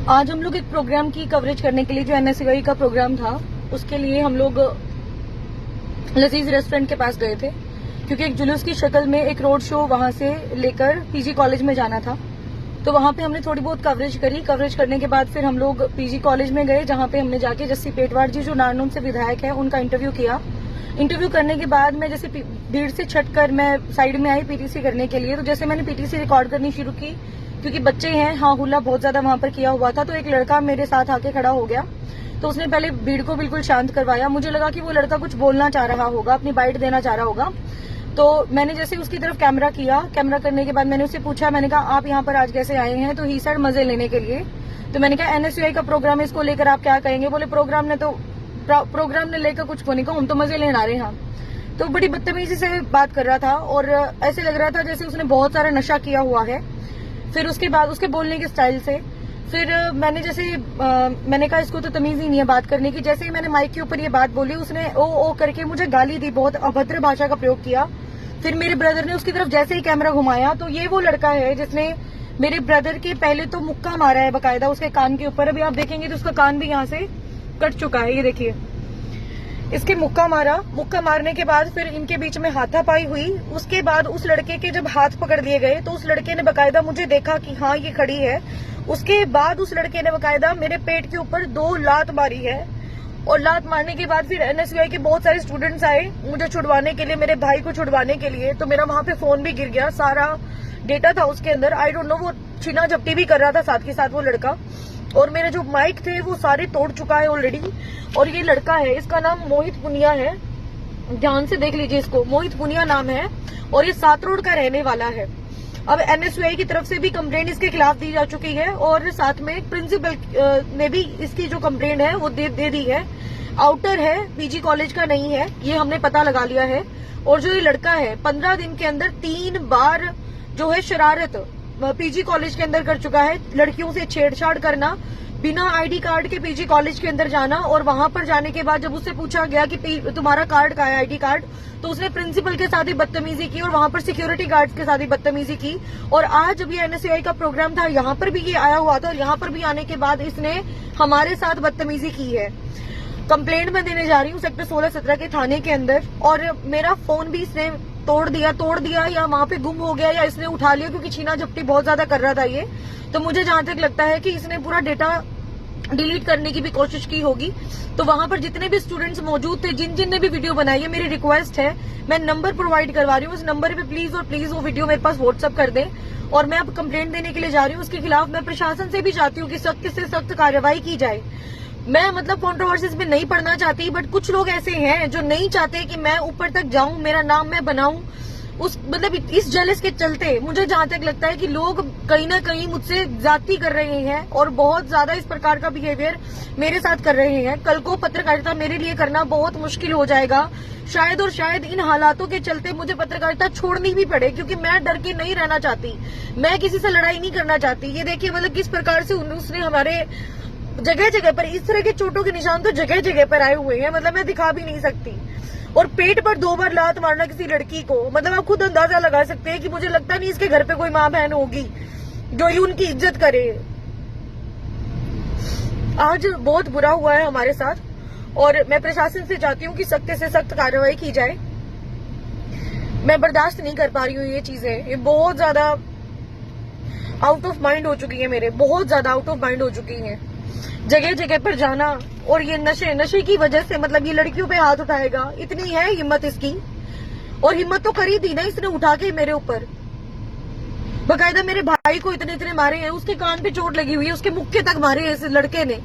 आज हम लोग एक प्रोग्राम की कवरेज करने के लिए, जो एनएसयूआई का प्रोग्राम था, उसके लिए हम लोग लजीज रेस्टोरेंट के पास गए थे, क्योंकि एक जुलूस की शक्ल में एक रोड शो वहां से लेकर पीजी कॉलेज में जाना था। तो वहां पे हमने थोड़ी बहुत कवरेज करी। कवरेज करने के बाद फिर हम लोग पीजी कॉलेज में गए, जहां पे हमने जाके जस्सी पेटवार जी, जो नारनौल से विधायक है, उनका इंटरव्यू किया। इंटरव्यू करने के बाद मैं जैसे भीड़ से छटकर मैं साइड में आई पीटीसी करने के लिए। तो जैसे मैंने पीटीसी रिकॉर्ड करनी शुरू की, क्योंकि बच्चे हैं, हाँ हुल्ला बहुत ज्यादा वहां पर किया हुआ था, तो एक लड़का मेरे साथ आके खड़ा हो गया। तो उसने पहले भीड़ को बिल्कुल शांत करवाया। मुझे लगा कि वो लड़का कुछ बोलना चाह रहा होगा, अपनी बाइट देना चाह रहा होगा। तो मैंने जैसे उसकी तरफ कैमरा किया, कैमरा करने के बाद मैंने उससे पूछा, मैंने कहा आप यहाँ पर आज कैसे आए हैं? तो ही सर मजे लेने के लिए। तो मैंने कहा एनएसयूआई का प्रोग्राम है, इसको लेकर आप क्या कहेंगे? बोले प्रोग्राम ने लेकर कुछ को नहीं कहा, हम तो मजे लेने आ रहे हैं। तो बड़ी बदतमीजी से बात कर रहा था और ऐसे लग रहा था जैसे उसने बहुत सारा नशा किया हुआ है। फिर उसके बाद उसके बोलने के स्टाइल से फिर मैंने मैंने कहा इसको तो तमीज ही नहीं है बात करने की। जैसे ही मैंने माइक के ऊपर ये बात बोली, उसने ओ करके मुझे गाली दी, बहुत अभद्र भाषा का प्रयोग किया। फिर मेरे ब्रदर ने उसकी तरफ जैसे ही कैमरा घुमाया, तो ये वो लड़का है जिसने मेरे ब्रदर के पहले तो मुक्का मारा है बकायदा उसके कान के ऊपर। अभी आप देखेंगे तो उसका कान भी यहाँ से कट चुका है, ये देखिए। इसके मुक्का मारा, मुक्का मारने के बाद फिर इनके बीच में हाथापाई हुई। उसके बाद उस लड़के के जब हाथ पकड़ लिए गए, तो उस लड़के ने बकायदा मुझे देखा कि हाँ ये खड़ी है। उसके बाद उस लड़के ने बकायदा मेरे पेट के ऊपर 2 लात मारी है। और लात मारने के बाद फिर एनएसयूआई के बहुत सारे स्टूडेंट्स आए मुझे छुड़वाने के लिए, मेरे भाई को छुड़वाने के लिए। तो मेरा वहां पे फोन भी गिर गया, सारा डेटा था उसके अंदर। आई डोंट नो, वो छीना झपटी भी कर रहा था साथ के साथ वो लड़का। और मेरे जो माइक थे वो सारे तोड़ चुका है ऑलरेडी। और ये लड़का है, इसका नाम मोहित पुनिया है, ध्यान से देख लीजिए इसको, मोहित पुनिया नाम है, और ये 7 रोड का रहने वाला है। अब एनएसयूआई की तरफ से भी कंप्लेंट इसके खिलाफ दी जा चुकी है, और साथ में प्रिंसिपल ने भी इसकी जो कंप्लेंट है वो दे दी है। आउटर है, पीजी कॉलेज का नहीं है, ये हमने पता लगा लिया है। और जो ये लड़का है, 15 दिन के अंदर 3 बार जो है शरारत पीजी कॉलेज के अंदर कर चुका है। लड़कियों से छेड़छाड़ करना, बिना आईडी कार्ड के पीजी कॉलेज के अंदर जाना, और वहां पर जाने के बाद जब उससे पूछा गया कि तुम्हारा कार्ड कहाँ है, आईडी कार्ड, तो उसने प्रिंसिपल के साथ ही बदतमीजी की और वहां पर सिक्योरिटी गार्ड्स के साथ ही बदतमीजी की। और आज जब ये एनएसयूआई का प्रोग्राम था, यहाँ पर भी ये आया हुआ था, और यहाँ पर भी आने के बाद इसने हमारे साथ बदतमीजी की है। कंप्लेंट मैं देने जा रही हूँ सेक्टर 16-17 के थाने के अंदर। और मेरा फोन भी इसने तोड़ दिया या वहां पे गुम हो गया, या इसने उठा लिया, क्योंकि छीना झपटी बहुत ज्यादा कर रहा था ये। तो मुझे जहां तक लगता है कि इसने पूरा डेटा डिलीट करने की भी कोशिश की होगी। तो वहां पर जितने भी स्टूडेंट्स मौजूद थे, जिन ने भी वीडियो बनाई है, मेरी रिक्वेस्ट है, मैं नंबर प्रोवाइड करवा रही हूँ, उस नंबर पे प्लीज वो वीडियो मेरे पास व्हाट्सएप कर दें। और मैं अब कंप्लेंट देने के लिए जा रही हूँ उसके खिलाफ। मैं प्रशासन से भी चाहती हूँ कि सख्त से सख्त कार्रवाई की जाए। मैं मतलब कंट्रोवर्सीज में नहीं पढ़ना चाहती, बट कुछ लोग ऐसे हैं जो नहीं चाहते कि मैं ऊपर तक जाऊं, मेरा नाम मैं बनाऊं। इस जेलस के चलते मुझे जहां तक लगता है कि लोग कहीं ना कहीं मुझसे ज्यादती कर रहे हैं, और बहुत ज्यादा इस प्रकार का बिहेवियर मेरे साथ कर रहे हैं। कल को पत्रकारिता मेरे लिए करना बहुत मुश्किल हो जाएगा शायद इन हालातों के चलते मुझे पत्रकारिता छोड़नी भी पड़े, क्योंकि मैं डर के नहीं रहना चाहती, मैं किसी से लड़ाई नहीं करना चाहती। ये देखिए मतलब किस प्रकार से उसने हमारे जगह जगह पर इस तरह के चोटों के निशान तो जगह जगह पर आए हुए हैं, मतलब मैं दिखा भी नहीं सकती। और पेट पर 2 बार लात मारना किसी लड़की को, मतलब आप खुद अंदाजा लगा सकते हैं कि मुझे लगता नहीं इसके घर पे कोई माँ बहन होगी जो ही उनकी इज्जत करे। आज बहुत बुरा हुआ है हमारे साथ, और मैं प्रशासन से चाहती हूँ कि सख्त से सख्त कार्रवाई की जाए। मैं बर्दाश्त नहीं कर पा रही हूँ ये चीजें, ये बहुत ज्यादा आउट ऑफ माइंड हो चुकी है, मेरे बहुत ज्यादा आउट ऑफ माइंड हो चुकी है। जगह जगह पर जाना, और ये नशे की वजह से मतलब ये लड़कियों पे हाथ उठाएगा, इतनी है हिम्मत इसकी। और हिम्मत तो करी थी ना इसने उठा के मेरे ऊपर, बकायदा मेरे भाई को इतने मारे हैं, उसके कान पे चोट लगी हुई है, उसके मुक्के तक मारे हैं इस लड़के ने।